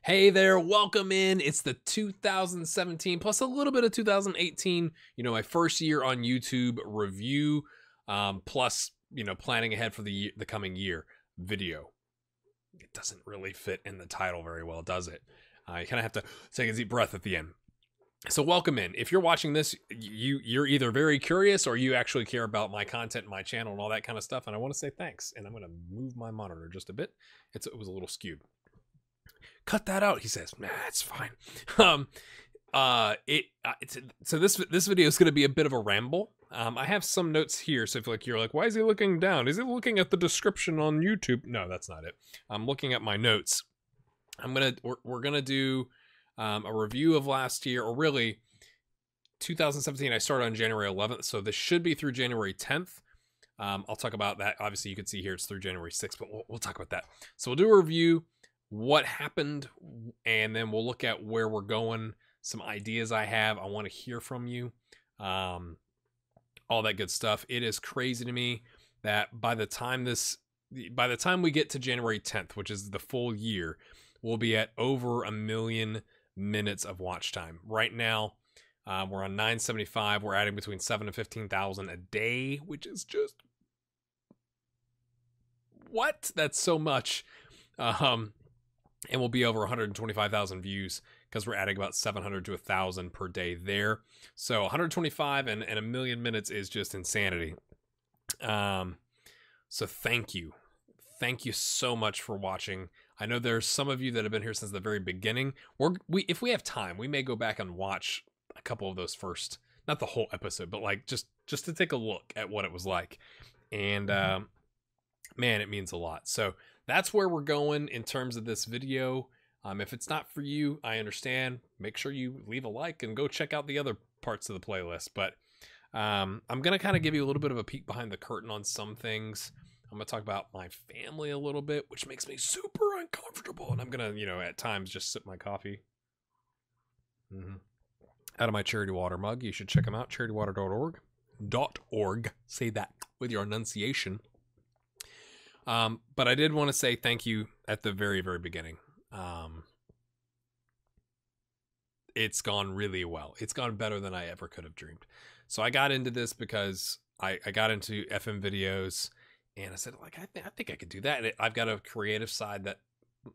Hey there, welcome in. It's the 2017 plus a little bit of 2018, my first year on YouTube review, plus, planning ahead for the coming year video. It doesn't really fit in the title very well, does it? You kind of have to take a deep breath at the end. So welcome in. If you're watching this, you're either very curious or you actually care about my content, my channel, and all that kind of stuff. And I want to say thanks. And I'm going to move my monitor just a bit. It was a little skewed. Cut that out, he says. Nah, it's fine. So this video is going to be a bit of a ramble. I have some notes here, so if you're like, why is he looking down? Is he looking at the description on YouTube? No, that's not it. I'm looking at my notes. We're gonna do a review of last year, or really 2017. I started on January 11th, so this should be through January 10th. I'll talk about that. Obviously, you can see here it's through January 6th, but we'll talk about that. So we'll do a review, what happened, and then we'll look at where we're going, some ideas I have. I want to hear from you, all that good stuff. It is crazy to me that by the time we get to January 10th, which is the full year, we'll be at over 1 million minutes of watch time. Right now, we're on 975. We're adding between 7 and 15,000 a day, which is just what? That's so much. And we'll be over 125,000 views because we're adding about 700 to 1,000 per day there. So 125 and 1 million minutes is just insanity. So thank you. Thank you so much for watching. I know there's some of you that have been here since the very beginning. If we have time, we may go back and watch a couple of those first, not the whole episode, but like just to take a look at what it was like. And man, it means a lot. So that's where we're going in terms of this video. If it's not for you, I understand. Make sure you leave a like and go check out the other parts of the playlist. But I'm going to kind of give you a little bit of a peek behind the curtain on some things. I'm going to talk about my family a little bit, which makes me super uncomfortable. And I'm going to, at times just sip my coffee out of my Charity Water mug. You should check them out, charitywater.org. Say that with your enunciation. But I did want to say thank you at the very, very beginning. It's gone really well. It's gone better than I ever could have dreamed. So I got into this because I got into FM videos, and I said, like, I think I could do that. And I've got a creative side that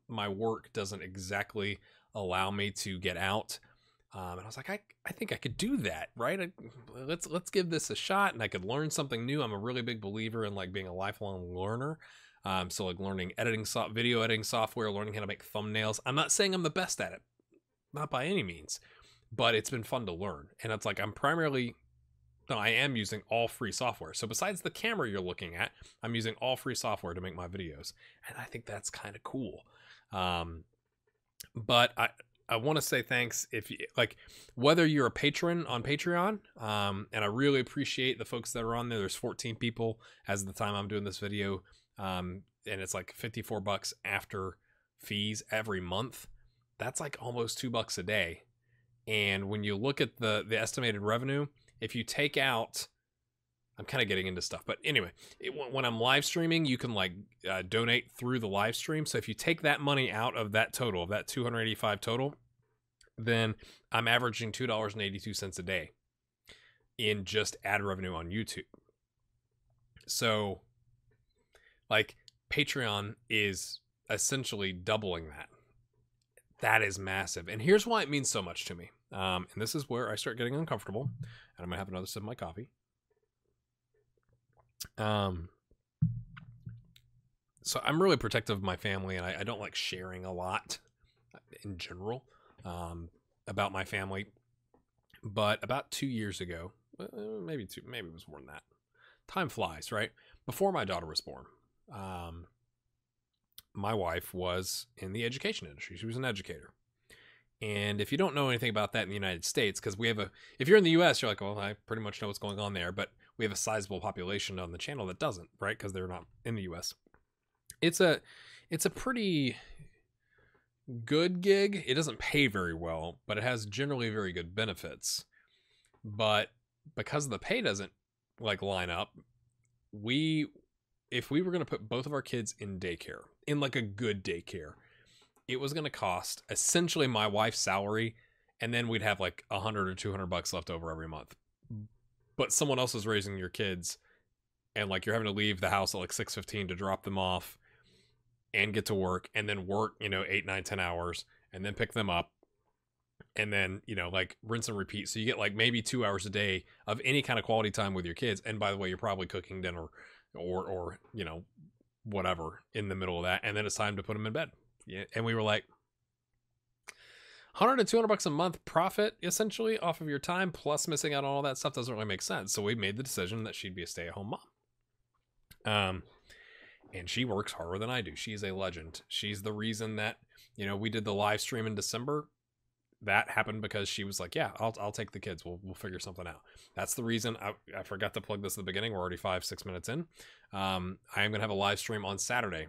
my work doesn't exactly allow me to get out. And I was like, I think I could do that, right? Let's give this a shot, and I could learn something new. I'm a really big believer in like being a lifelong learner. So like learning video editing software, learning how to make thumbnails. I'm not saying I'm the best at it, not by any means, but it's been fun to learn. And it's like I am using all free software. So besides the camera you're looking at, I'm using all free software to make my videos, and I think that's kind of cool. But I want to say thanks if you like, whether you're a patron on Patreon, and I really appreciate the folks that are on there. There's 14 people as of the time I'm doing this video. And it's like $54 after fees every month. That's like almost $2 a day. And when you look at the estimated revenue, if you take out, I'm kind of getting into stuff, but anyway, when I'm live streaming, you can like donate through the live stream. So if you take that money out of that total, of that 285 total, then I'm averaging $2.82 a day in just ad revenue on YouTube. So like Patreon is essentially doubling that. That is massive. And here's why it means so much to me. And this is where I start getting uncomfortable. And I'm going to have another sip of my coffee. So I'm really protective of my family, and I don't like sharing a lot in general about my family. But about 2 years ago, maybe it was more than that. Time flies, right? Before my daughter was born, my wife was in the education industry. She was an educator. And if you don't know anything about that in the United States, because if you're in the US, you're like, well, I pretty much know what's going on there, but we have a sizable population on the channel that doesn't, right? Because they're not in the US. It's a pretty good gig. It doesn't pay very well, but it has generally very good benefits. But because the pay doesn't like line up, if we were going to put both of our kids in daycare, in like a good daycare, it was going to cost essentially my wife's salary, and then we'd have like $100 or $200 left over every month. But someone else is raising your kids, and like you're having to leave the house at like 6:15 to drop them off and get to work, and then work, 8, 9, 10 hours, and then pick them up, and then, like rinse and repeat. So you get like maybe 2 hours a day of any kind of quality time with your kids. And by the way, you're probably cooking dinner or whatever in the middle of that. And then it's time to put them in bed. Yeah. And we were like, $100 to $200 a month profit essentially off of your time, plus missing out on all that stuff doesn't really make sense. So we made the decision that she'd be a stay-at-home mom. And she works harder than I do. She's a legend. She's the reason that, we did the live stream in December. That happened because she was like, yeah, I'll take the kids. We'll figure something out. That's the reason. I forgot to plug this at the beginning. We're already 5-6 minutes in. I am going to have a live stream on Saturday,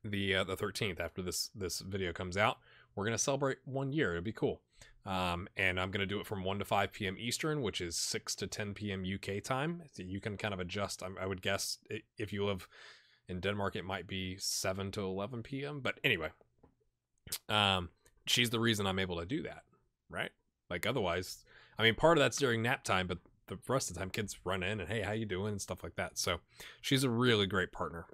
the 13th, after this video comes out. We're going to celebrate 1 year. It'll be cool. And I'm going to do it from 1 to 5 p.m. Eastern, which is 6 to 10 p.m. UK time. So you can kind of adjust. I would guess if you live in Denmark, it might be 7 to 11 p.m. But anyway, she's the reason I'm able to do that, right? Like otherwise, part of that's during nap time, but the rest of the time kids run in and, hey, how you doing? And stuff like that. So she's a really great partner.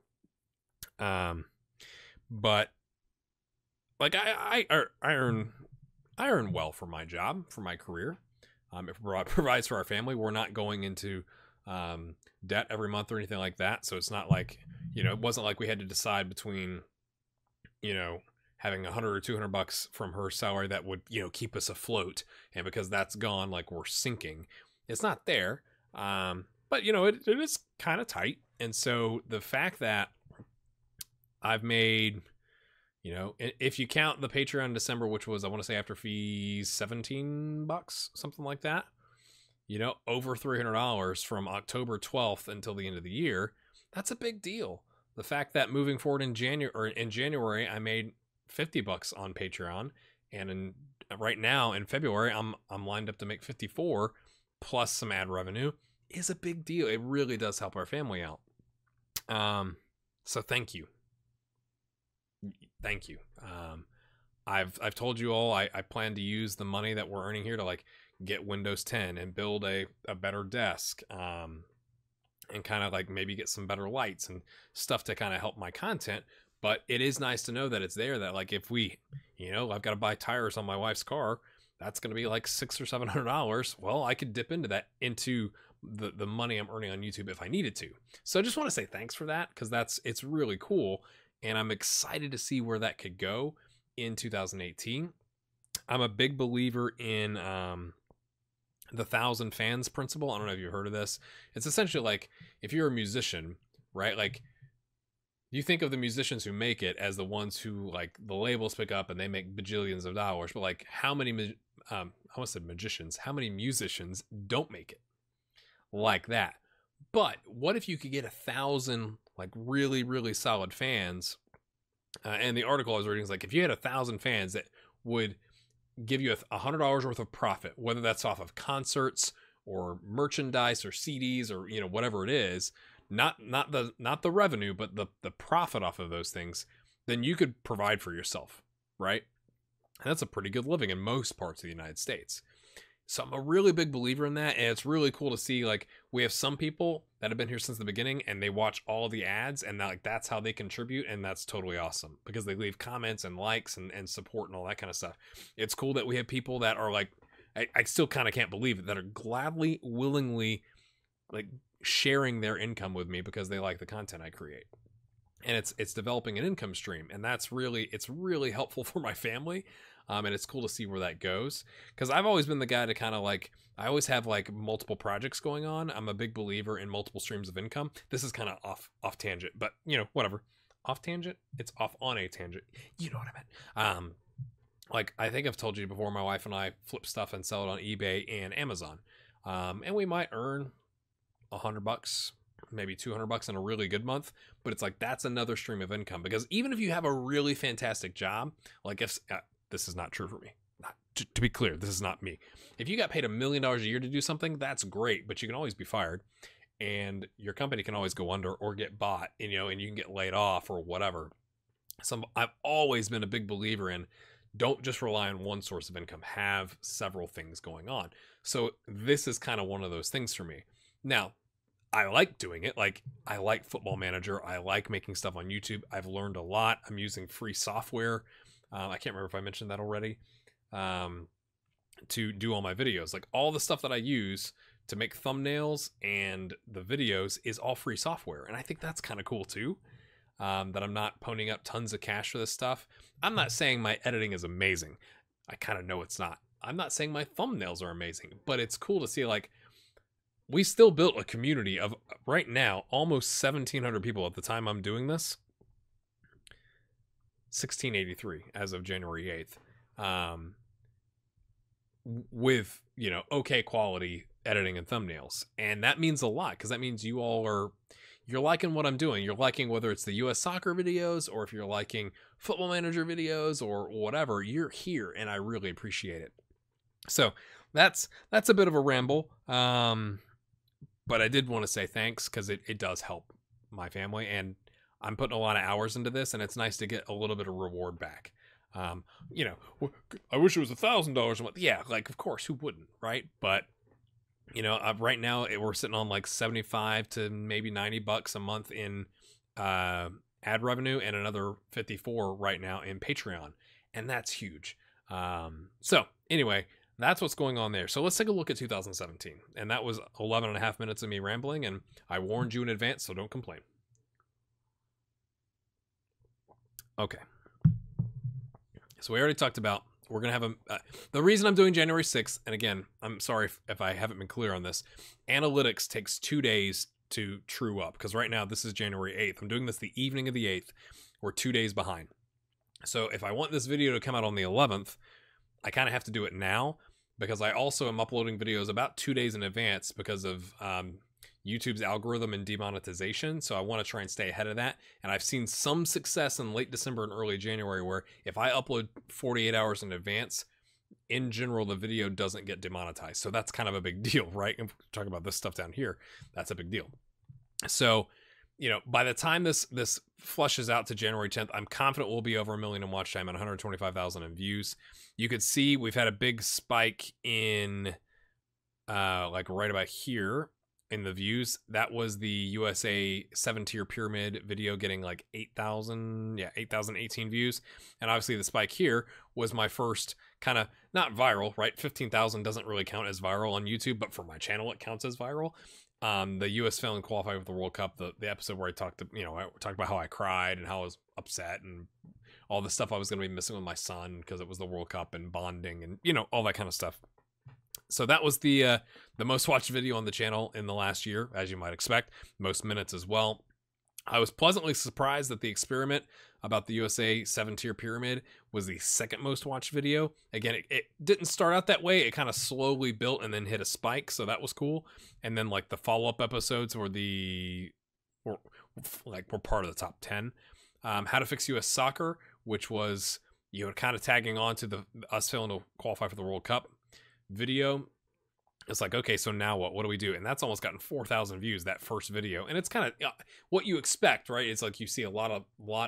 But like I earn well for my job, for my career. It provides for our family. We're not going into debt every month or anything like that. So it's not like, it wasn't like we had to decide between, having $100 or $200 from her salary that would, keep us afloat. And because that's gone, like we're sinking. It's not there. But it is kind of tight. And so the fact that I've made, if you count the Patreon in December, which was, I want to say after fees, $17, something like that, over $300 from October 12th until the end of the year. That's a big deal. The fact that moving forward in January, I made $50 on Patreon, and right now in February I'm lined up to make 54 plus some ad revenue is a big deal. It really does help our family out. So thank you. I've told you all I plan to use the money that we're earning here to like get Windows 10 and build a better desk, and kind of like maybe get some better lights and stuff to kind of help my content. But it is nice to know that it's there, that like if we, I've got to buy tires on my wife's car, that's going to be like $600 or $700. Well, I could dip into the money I'm earning on YouTube if I needed to. So I just want to say thanks for that, because it's really cool. And I'm excited to see where that could go in 2018. I'm a big believer in the 1,000 fans principle. I don't know if you've heard of this. It's essentially like if you're a musician, right? Like you think of the musicians who make it as the ones who like the labels pick up and they make bajillions of dollars. But like how many, I almost said magicians, how many musicians don't make it like that? But what if you could get 1,000 like really, really solid fans? And the article I was reading is like, if you had 1,000 fans that would give you $100 worth of profit, whether that's off of concerts or merchandise or CDs or, whatever it is, not the revenue, but the profit off of those things, then you could provide for yourself, right? And that's a pretty good living in most parts of the United States. So I'm a really big believer in that. And it's really cool to see, like, we have some people that have been here since the beginning and they watch all the ads and that's how they contribute. And that's totally awesome because they leave comments and likes and support and all that kind of stuff. It's cool that we have people that are like, I still kind of can't believe it, that are gladly, willingly, like, sharing their income with me because they like the content I create. And it's developing an income stream, and it's really helpful for my family. And it's cool to see where that goes, because I've always been the guy to kind of like, I always have like multiple projects going on. I'm a big believer in multiple streams of income. This is kind of off tangent, but whatever. Off tangent, it's off on a tangent. You know what I meant. Like I think I've told you before, my wife and I flip stuff and sell it on eBay and Amazon. And we might earn $100, maybe $200 in a really good month, but it's like, that's another stream of income, because even if you have a really fantastic job, like if this is not true for me, to be clear, this is not me. If you got paid $1 million a year to do something, that's great, but you can always be fired and your company can always go under or get bought, and you can get laid off or whatever. I've always been a big believer in, don't just rely on one source of income, have several things going on. So this is kind of one of those things for me. Now, I like doing it. Like, I like Football Manager. I like making stuff on YouTube. I've learned a lot. I'm using free software. I can't remember if I mentioned that already. To do all my videos. Like, all the stuff that I use to make thumbnails and the videos is all free software. And I think that's kind of cool too. That I'm not ponying up tons of cash for this stuff. I'm not saying my editing is amazing. I kind of know it's not. I'm not saying my thumbnails are amazing, but it's cool to see, like, we still built a community of, right now, almost 1,700 people at the time I'm doing this. 1,683 as of January 8th. With, you know, okay quality editing and thumbnails. And that means a lot, because that means you all are, you're liking what I'm doing. You're liking whether it's the US soccer videos, or if you're liking Football Manager videos or whatever, you're here, and I really appreciate it. So that's a bit of a ramble. But I did want to say thanks, because it does help my family, and I'm putting a lot of hours into this, and it's nice to get a little bit of reward back. You know, I wish it was $1,000 a month. Yeah, like, of course, who wouldn't, right? But, you know, right now we're sitting on like 75 to maybe $90 a month in ad revenue, and another 54 right now in Patreon, and that's huge. So anyway, that's what's going on there. So let's take a look at 2017, and that was 11.5 minutes of me rambling, and I warned you in advance, so don't complain. Okay. So we already talked about, we're going to have the reason I'm doing January 6th, and again, I'm sorry if I haven't been clear on this, analytics takes 2 days to true up, because right now this is January 8th. I'm doing this the evening of the 8th. We're 2 days behind. So if I want this video to come out on the 11th, I kind of have to do it now, because I also am uploading videos about 2 days in advance because of YouTube's algorithm and demonetization. So I want to try and stay ahead of that. And I've seen some success in late December and early January where if I upload 48 hours in advance, in general, the video doesn't get demonetized. So that's kind of a big deal, right? And talking about this stuff down here, that's a big deal. So, you know, by the time this flushes out to January 10th, I'm confident we'll be over 1 million in watch time and 125,000 in views. You could see we've had a big spike in like right about here in the views. That was the USA 7-tier pyramid video getting like 8,018 views. And obviously the spike here was my first kind of, not viral, right? 15,000 doesn't really count as viral on YouTube, but for my channel, it counts as viral. The U.S. failing to qualify for the World Cup, the episode where I talked about how I cried and how I was upset and all the stuff I was going to be missing with my son because it was the World Cup and bonding and, you know, all that kind of stuff. So that was the most watched video on the channel in the last year, as you might expect, most minutes as well. I was pleasantly surprised that the experiment about the USA 7-tier pyramid was the second most watched video. Again, it didn't start out that way. It kind of slowly built and then hit a spike, so that was cool. And then like the follow-up episodes were part of the top 10. How to Fix US Soccer, which was, you know, kind of tagging on to us failing to qualify for the World Cup video. It's like, okay, so now what do we do? And that's almost gotten 4,000 views, that first video. And it's kind of what you expect, right? It's like you see a lot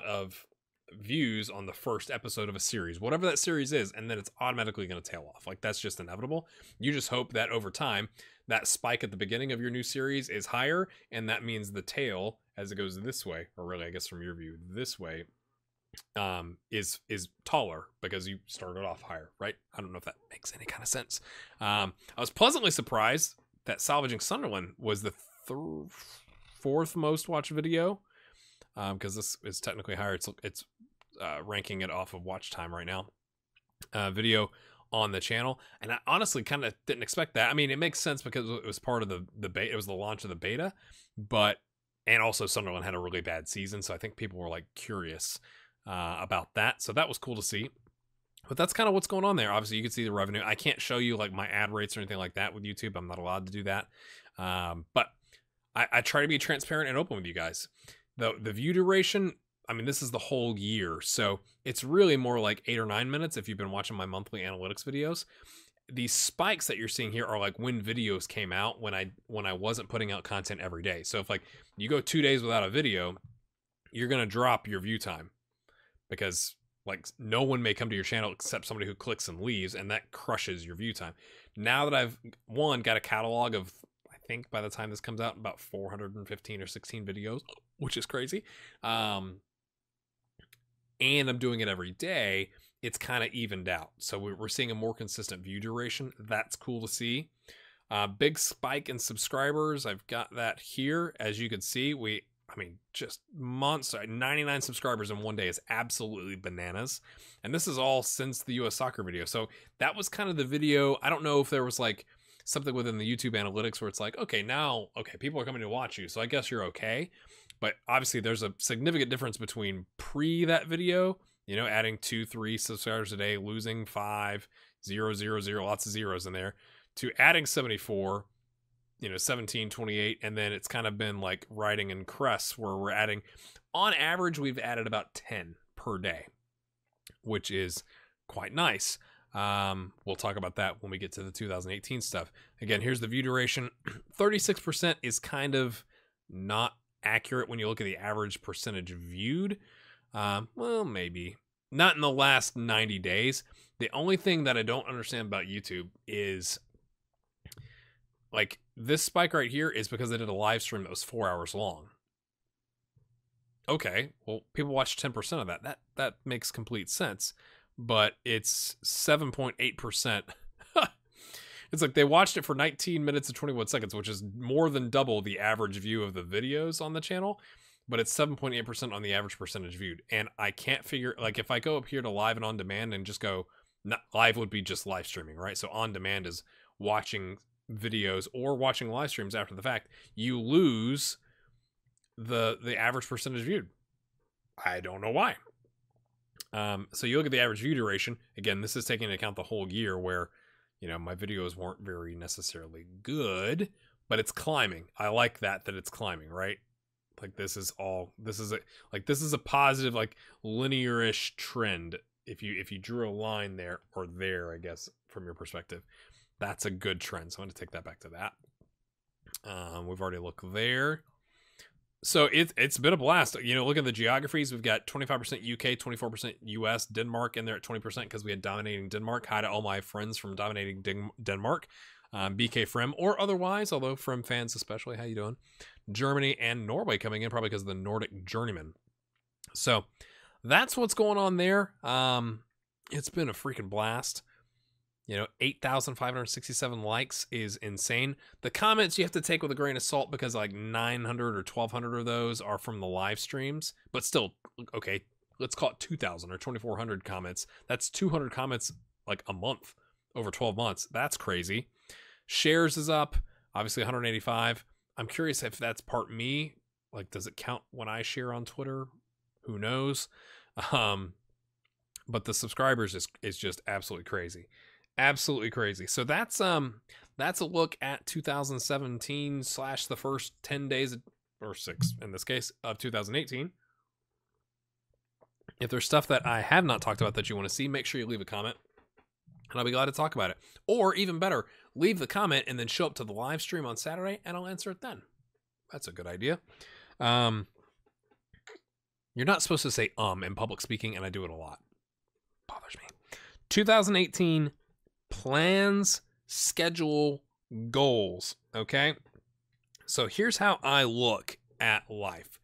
of views on the first episode of a series, whatever that series is, and then it's automatically going to tail off. Like, that's just inevitable. You just hope that over time, that spike at the beginning of your new series is higher, and that means the tail, as it goes this way, or really, I guess from your view, this way, is taller because you started off higher, right? I don't know if that makes any kind of sense. I was pleasantly surprised that Salvaging Sunderland was the fourth most watched video, because this is technically higher. It's ranking it off of watch time right now. Video on the channel, and I honestly kind of didn't expect that. I mean, it makes sense because it was part of the beta. It was the launch of the beta, and also Sunderland had a really bad season, so I think people were like curious about that. So that was cool to see. But that's kind of what's going on there. Obviously, you can see the revenue. I can't show you like my ad rates or anything like that with YouTube. I'm not allowed to do that. But I try to be transparent and open with you guys. The view duration, I mean, this is the whole year. So it's really more like 8 or 9 minutes if you've been watching my monthly analytics videos. These spikes that you're seeing here are like when videos came out, when I wasn't putting out content every day. So if like you go 2 days without a video, you're going to drop your view time. because like no one may come to your channel except somebody who clicks and leaves, and that crushes your view time. Now that I've got a catalog of, I think by the time this comes out, about 415 or 16 videos, which is crazy. And I'm doing it every day. It's kind of evened out. So we're seeing a more consistent view duration. That's cool to see. Big spike in subscribers. I've got that here. As you can see, just monster. 99 subscribers in one day is absolutely bananas. And this is all since the US soccer video. So that was kind of the video. I don't know if there was like something within the YouTube analytics where it's like, okay, people are coming to watch you, so I guess you're okay. But obviously there's a significant difference between pre that video, adding 2-3 subscribers a day, losing 5, 0, 0, 0, lots of zeros in there, to adding 74, 17, 28, and then it's kind of been like riding in crests where we're adding, on average, we've added about 10 per day, which is quite nice. We'll talk about that when we get to the 2018 stuff. Again, here's the view duration. 36% is kind of not accurate when you look at the average percentage viewed. Well, maybe not in the last 90 days. The only thing that I don't understand about YouTube is like this spike right here is because I did a live stream that was 4 hours long. Okay, well, people watched 10% of that. That makes complete sense, but it's 7.8%. It's like they watched it for 19 minutes and 21 seconds, which is more than double the average view of the videos on the channel, but it's 7.8% on the average percentage viewed. And I can't figure, like if I go up here to live and on demand and just go, not live would be just live streaming, right? So on demand is watching videos or watching live streams after the fact. You lose the average percentage viewed. I don't know why. So you look at the average view duration. Again, this is taking into account the whole year where, my videos weren't very necessarily good, but it's climbing. I like that it's climbing, right? Like this is a positive, like linear-ish trend. If you drew a line there or there, I guess, from your perspective, that's a good trend. So I'm going to take that back to that. We've already looked there. So it's been a blast. Look at the geographies. We've got 25% UK, 24% US, Denmark in there at 20% because we had dominating Denmark. Hi to all my friends from dominating Denmark, BK Frem or otherwise, although Frem fans especially. How you doing? Germany and Norway coming in probably because of the Nordic Journeyman. So that's what's going on there. It's been a freaking blast. 8,567 likes is insane. The comments you have to take with a grain of salt because like 900 or 1,200 of those are from the live streams. But still, okay, let's call it 2,000 or 2,400 comments. That's 200 comments like a month over 12 months. That's crazy. Shares is up, obviously 185. I'm curious if that's part me. Like, does it count when I share on Twitter? Who knows? But the subscribers is just absolutely crazy. Absolutely crazy. So that's a look at 2017 / the first 10 days or 6 in this case of 2018. If there's stuff that I have not talked about that you want to see, make sure you leave a comment and I'll be glad to talk about it. Or even better, leave the comment and then show up to the live stream on Saturday and I'll answer it then. That's a good idea. You're not supposed to say in public speaking, and I do it a lot. Bothers me. 2018 plans, schedule, goals. Okay. So here's how I look at life.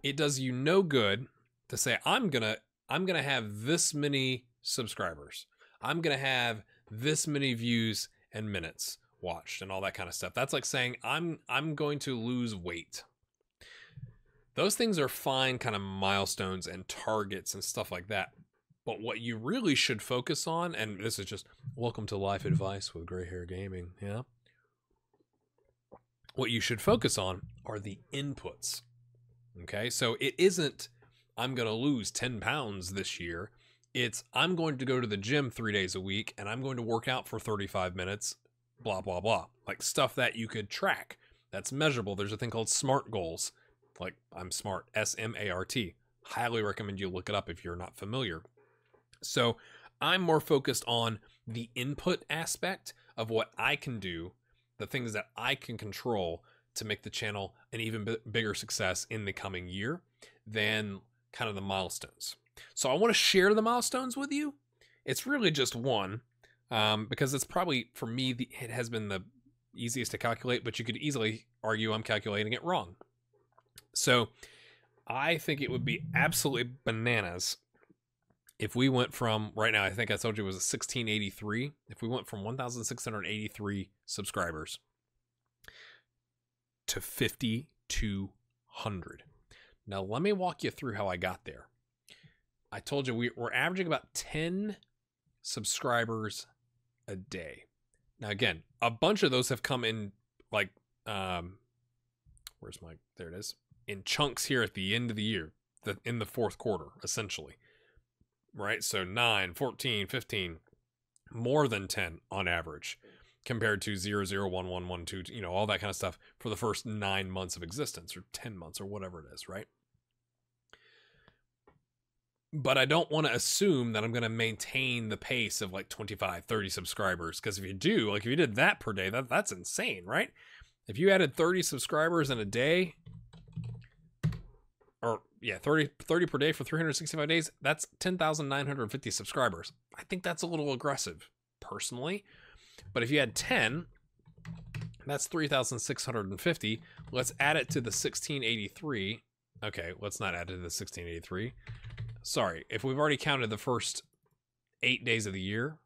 It does you no good to say, I'm going to have this many subscribers. I'm going to have this many views and minutes watched and all that kind of stuff. That's like saying I'm going to lose weight. Those things are fine kind of milestones and targets and stuff like that. But what you really should focus on, and this is just welcome to life advice with Gray Hair Gaming, yeah? What you should focus on are the inputs, okay? So it isn't, I'm going to lose 10 pounds this year. It's, I'm going to go to the gym 3 days a week, and I'm going to work out for 35 minutes, blah, blah, blah. Like stuff that you could track. That's measurable. There's a thing called SMART goals. Like, I'm smart, S-M-A-R-T. Highly recommend you look it up if you're not familiar. So I'm more focused on the input aspect of what I can do, the things that I can control to make the channel an even bigger success in the coming year than kind of the milestones. So I want to share the milestones with you. It's really just one, because it's probably, for me, it has been the easiest to calculate, but you could easily argue I'm calculating it wrong. So I think it would be absolutely bananas if we went from, right now, I think I told you it was 1683. If we went from 1,683 subscribers to 5,200. Now, let me walk you through how I got there. I told you we're averaging about 10 subscribers a day. Now, again, a bunch of those have come in, like, where's my, there it is, in chunks here at the end of the year, in the fourth quarter, essentially. Right? So 9, 14, 15, more than 10 on average, compared to 0, 0, 1, 1, 1, 2, you know, all that kind of stuff for the first 9 months of existence, or 10 months, or whatever it is, right? But I don't want to assume that I'm going to maintain the pace of like 25, 30 subscribers, because if you do, like if you did that per day, that's insane, right? If you added 30 subscribers in a day, or yeah, 30 per day for 365 days, that's 10,950 subscribers. I think that's a little aggressive, personally. But if you had 10, that's 3,650. Let's add it to the 1683. Okay, let's not add it to the 1683. Sorry, if we've already counted the first 8 days of the year.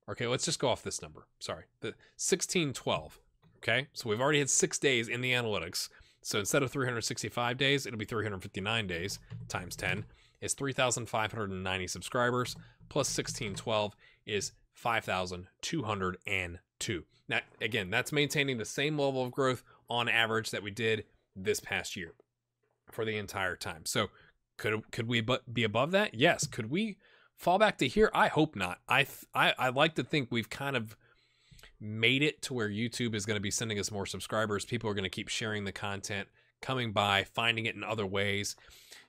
Okay, let's just go off this number. Sorry, the 1612. Okay, so we've already had 6 days in the analytics. So instead of 365 days, it'll be 359 days times 10 is 3,590 subscribers, plus 1612 is 5,202. Now, again, that's maintaining the same level of growth on average that we did this past year for the entire time. So could we be above that? Yes. Could we fall back to here? I hope not. I like to think we've kind of made it to where YouTube is going to be sending us more subscribers. People are going to keep sharing the content, coming by, finding it in other ways.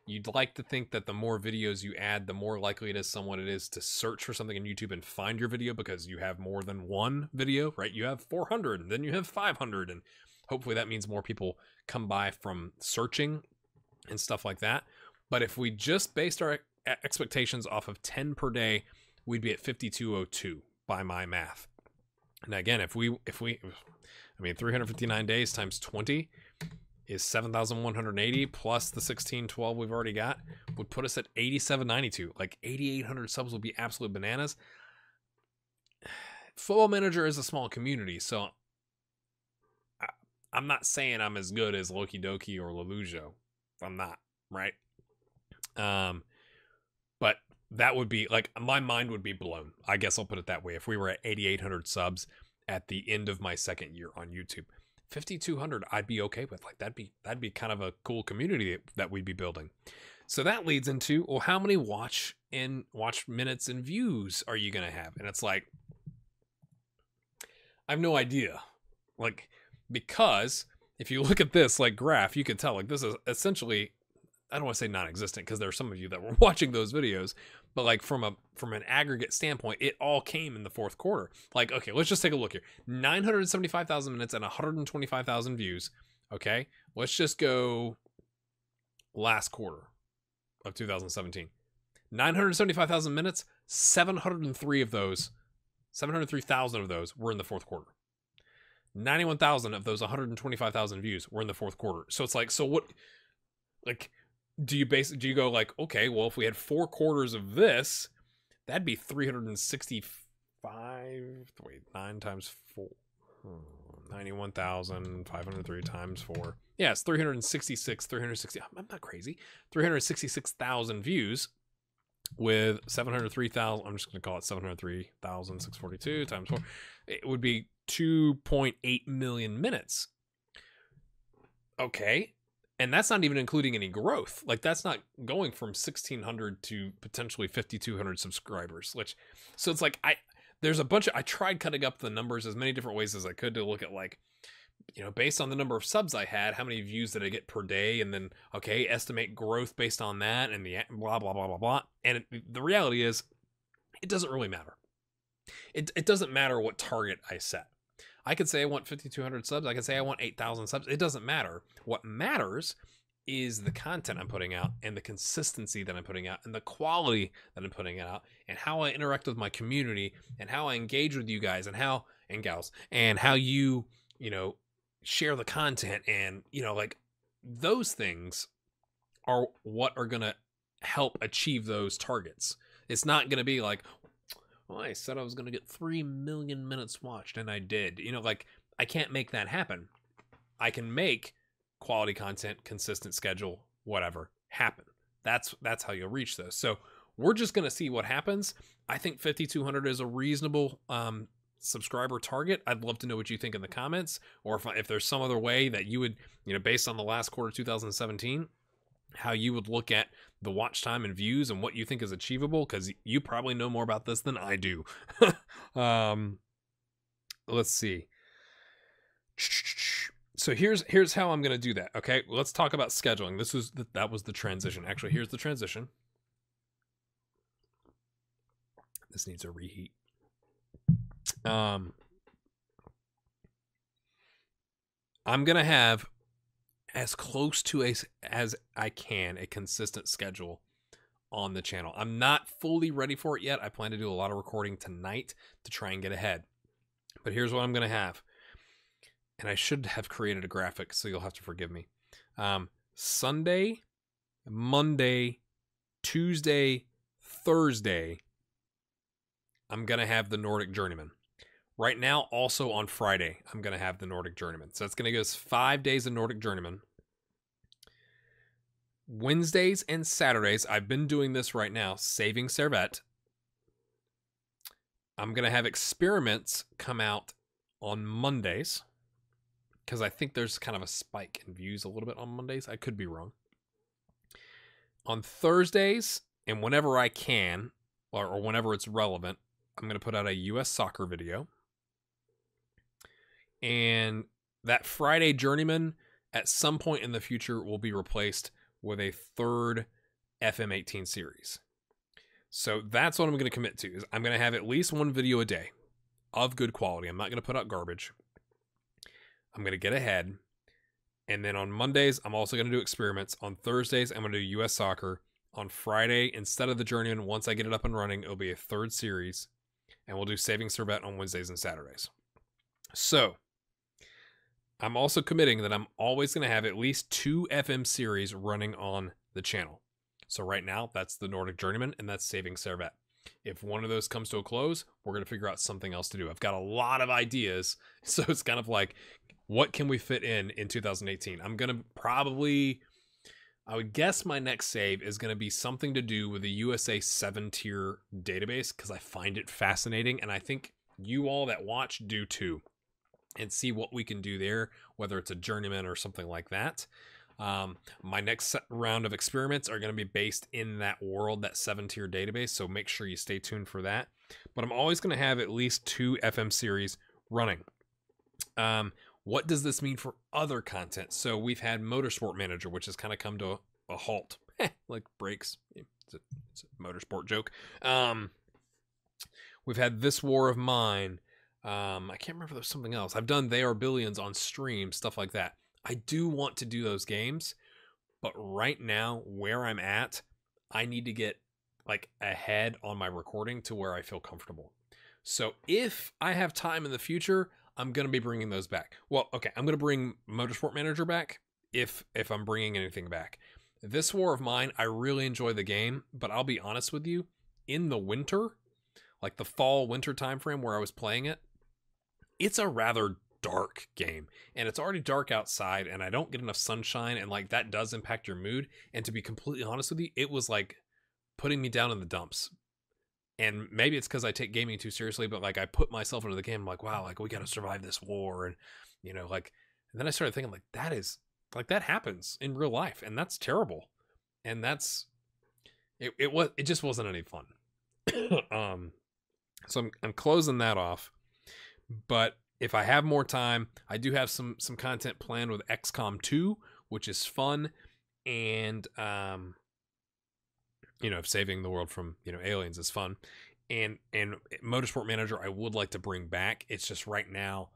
You'd like to think that the more videos you add, the more likely it is someone it is to search for something in YouTube and find your video, because you have more than one video, right? You have 400, and then you have 500, and hopefully that means more people come by from searching and stuff like that. But if we just based our expectations off of 10 per day, we'd be at 5,202 by my math. Now, again, if we, I mean, 359 days times 20 is 7,180, plus the 1612 we've already got would put us at 8,792. Like 8,800 subs would be absolute bananas. Football Manager is a small community, so I'm not saying I'm as good as Loki Doki or Lelujo. I'm not, right? But that would be like, my mind would be blown. I guess I'll put it that way. If we were at 8,800 subs at the end of my second year on YouTube, 5,200, I'd be okay with. Like, that'd be kind of a cool community that we'd be building. So that leads into, well, how many watch minutes and views are you going to have? And it's like, I have no idea. Like, because if you look at this like graph, you can tell like this is essentially, I don't want to say non-existent, because there are some of you that were watching those videos, but like from an aggregate standpoint, it all came in the fourth quarter. Like, okay, let's just take a look here. 975,000 minutes and 125,000 views. Okay, let's just go last quarter of 2017. 975,000 minutes, 703,000 of those were in the fourth quarter. 91,000 of those 125,000 views were in the fourth quarter. So it's like, so what, like, do you go like, okay, well, if we had 4 quarters of this, that'd be 365, wait, 9 times 4, 91,503 times 4. Yeah, it's 360, I'm not crazy, 366,000 views with 703,000, I'm just going to call it 703,642 times 4. It would be 2.8 million minutes. Okay. And that's not even including any growth. Like, that's not going from 1,600 to potentially 5,200 subscribers. So it's like, there's a bunch of, I tried cutting up the numbers as many different ways as I could to look at, like, you know, based on the number of subs I had, how many views did I get per day? And then, okay, estimate growth based on that, and the blah, blah, blah, blah, blah. And the reality is, it doesn't really matter. It doesn't matter what target I set. I could say I want 5,200 subs. I could say I want 8,000 subs. It doesn't matter. What matters is the content I'm putting out and the consistency that I'm putting out and the quality that I'm putting out and how I interact with my community and how I engage with you guys and gals and how you know, share the content and, you know, like those things are what are going to help achieve those targets. It's not going to be like, well, I said I was going to get 3 million minutes watched and I did. You know, like I can't make that happen. I can make quality content, consistent schedule, whatever happen. That's how you'll reach those. So we're just going to see what happens. I think 5,200 is a reasonable subscriber target. I'd love to know what you think in the comments, or if there's some other way that you would, you know, based on the last quarter 2017, how you would look at the watch time and views and what you think is achievable, because you probably know more about this than I do. Let's see. So here's how I'm going to do that. Okay, let's talk about scheduling. That was the transition. Actually, here's the transition. This needs a reheat. I'm going to have as close to as I can a consistent schedule on the channel. I'm not fully ready for it yet. I plan to do a lot of recording tonight to try and get ahead. But here's what I'm going to have. And I should have created a graphic, so you'll have to forgive me. Sunday, Monday, Tuesday, Thursday, I'm going to have the Nordic Journeyman. Right now, also on Friday, I'm going to have the Nordic Journeyman. So that's going to give us 5 days of Nordic Journeyman. Wednesdays and Saturdays, I've been doing this right now, saving Servette. I'm going to have experiments come out on Mondays, because I think there's kind of a spike in views a little bit on Mondays. I could be wrong. On Thursdays, and whenever I can, or whenever it's relevant, I'm going to put out a U.S. soccer video. And that Friday Journeyman, at some point in the future, will be replaced with a third FM18 series. So that's what I'm going to commit to. Is I'm going to have at least one video a day of good quality. I'm not going to put out garbage. I'm going to get ahead. And then on Mondays, I'm also going to do experiments. On Thursdays, I'm going to do U.S. soccer. On Friday, instead of the Journeyman, once I get it up and running, it'll be a third series. And we'll do Saving Servette on Wednesdays and Saturdays. So I'm also committing that I'm always going to have at least 2 FM series running on the channel. So right now, that's the Nordic Journeyman, and that's Saving Servette. If one of those comes to a close, we're going to figure out something else to do. I've got a lot of ideas, so it's kind of like, what can we fit in 2018? I'm going to probably, I would guess my next save is going to be something to do with the USA 7-tier database, because I find it fascinating, and I think you all that watch do too, and see what we can do there, whether it's a Journeyman or something like that. My next round of experiments are going to be based in that world, that 7-tier database, so make sure you stay tuned for that. But I'm always going to have at least 2 FM series running. What does this mean for other content? So we've had Motorsport Manager, which has kind of come to a halt. Like brakes. It's a motorsport joke. We've had This War of Mine. I can't remember if there's something else. I've done They Are Billions on stream, stuff like that. I do want to do those games, but right now, where I'm at, I need to get like ahead on my recording to where I feel comfortable. So if I have time in the future, I'm going to be bringing those back. Well, okay, I'm going to bring Motorsport Manager back if I'm bringing anything back. This War of Mine, I really enjoy the game, but I'll be honest with you, in the winter, like the fall-winter time frame where I was playing it, it's a rather dark game, and it's already dark outside, and I don't get enough sunshine, and like that does impact your mood. And to be completely honest with you, it was like putting me down in the dumps. And maybe it's because I take gaming too seriously, but like I put myself into the game, I'm like, wow, like we got to survive this war, and you know, like, and then I started thinking, like, that is like that happens in real life, and that's terrible, and that's it just wasn't any fun. So I'm closing that off, but if I have more time, I do have some content planned with XCOM 2, which is fun, and you know, saving the world from, you know, aliens is fun, and Motorsport Manager I would like to bring back. It's just right now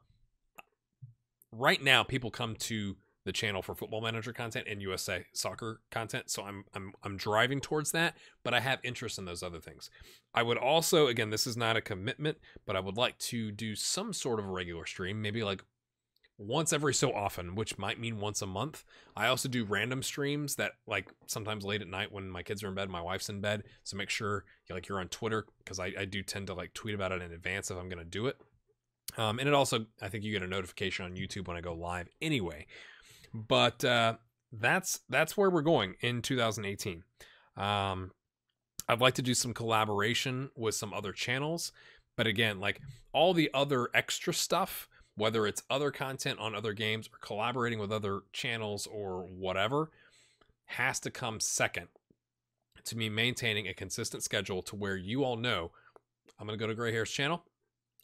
people come to the channel for Football Manager content and USA Soccer content. So I'm driving towards that, but I have interest in those other things. I would also, again, this is not a commitment, but I would like to do some sort of regular stream, maybe like once every so often, which might mean once a month. I also do random streams that, like, sometimes late at night when my kids are in bed, my wife's in bed. So make sure you're on Twitter, because I do tend to like tweet about it in advance if I'm going to do it. And it also, I think you get a notification on YouTube when I go live anyway. But that's where we're going in 2018. I'd like to do some collaboration with some other channels, but again, like all the other extra stuff, whether it's other content on other games or collaborating with other channels or whatever, has to come second to me maintaining a consistent schedule to where you all know I'm going to go to Gray Hair's channel.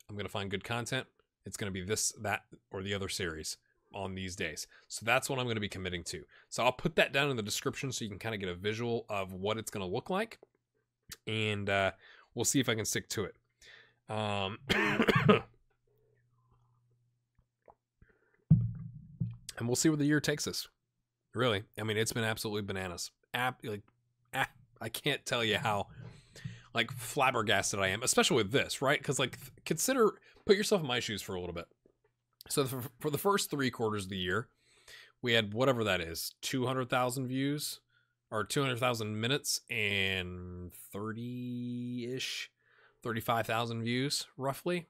I'm going to find good content. It's going to be this, that, or the other series on these days. So that's what I'm going to be committing to. So I'll put that down in the description so you can kind of get a visual of what it's going to look like. And we'll see if I can stick to it. And we'll see where the year takes us. Really. I mean, it's been absolutely bananas. I can't tell you how like flabbergasted I am, especially with this, right? Because like put yourself in my shoes for a little bit. So for the first 3 quarters of the year, we had whatever that is, 200,000 views or 200,000 minutes and 30-ish, 35,000 views roughly.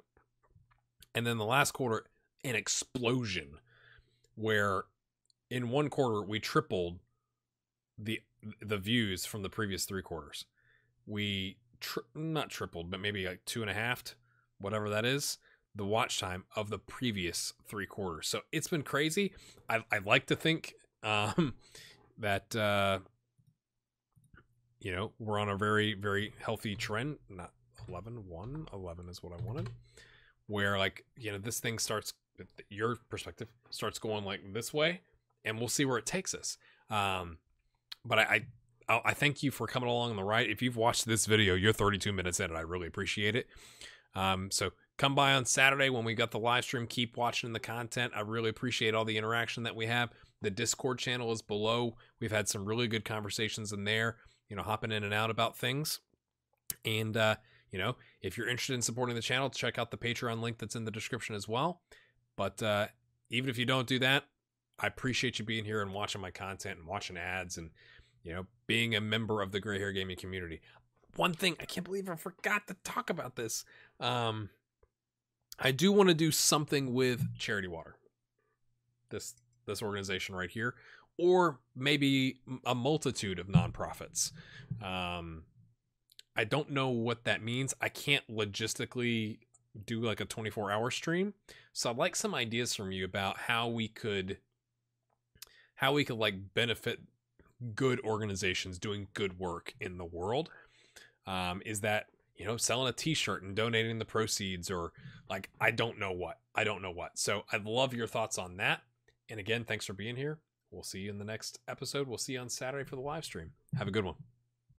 And then the last quarter, an explosion where in one quarter we tripled the views from the previous 3 quarters. We not tripled, but maybe like 2.5, whatever that is, the watch time of the previous 3 quarters. So it's been crazy. I like to think that we're on a very, very healthy trend. Not 11 is what I wanted. Where like, this thing starts, your perspective starts going like this way, and we'll see where it takes us. But I thank you for coming along on the ride. If you've watched this video, you're 32 minutes in, and I really appreciate it. So come by on Saturday when we got the live stream. Keep watching the content. I really appreciate all the interaction that we have. The Discord channel is below. We've had some really good conversations in there, hopping in and out about things. And, if you're interested in supporting the channel, check out the Patreon link that's in the description as well. But even if you don't do that, I appreciate you being here and watching my content and watching ads and, being a member of the Gray Hair Gaming community. One thing, I can't believe I forgot to talk about this. I do want to do something with Charity Water. This organization right here, or maybe a multitude of nonprofits. I don't know what that means. I can't logistically do like a 24-hour stream. So I'd like some ideas from you about how we could like benefit good organizations doing good work in the world. Is that, selling a t-shirt and donating the proceeds, or like, I don't know what. So I'd love your thoughts on that. And again, thanks for being here. We'll see you in the next episode. We'll see you on Saturday for the live stream. Have a good one.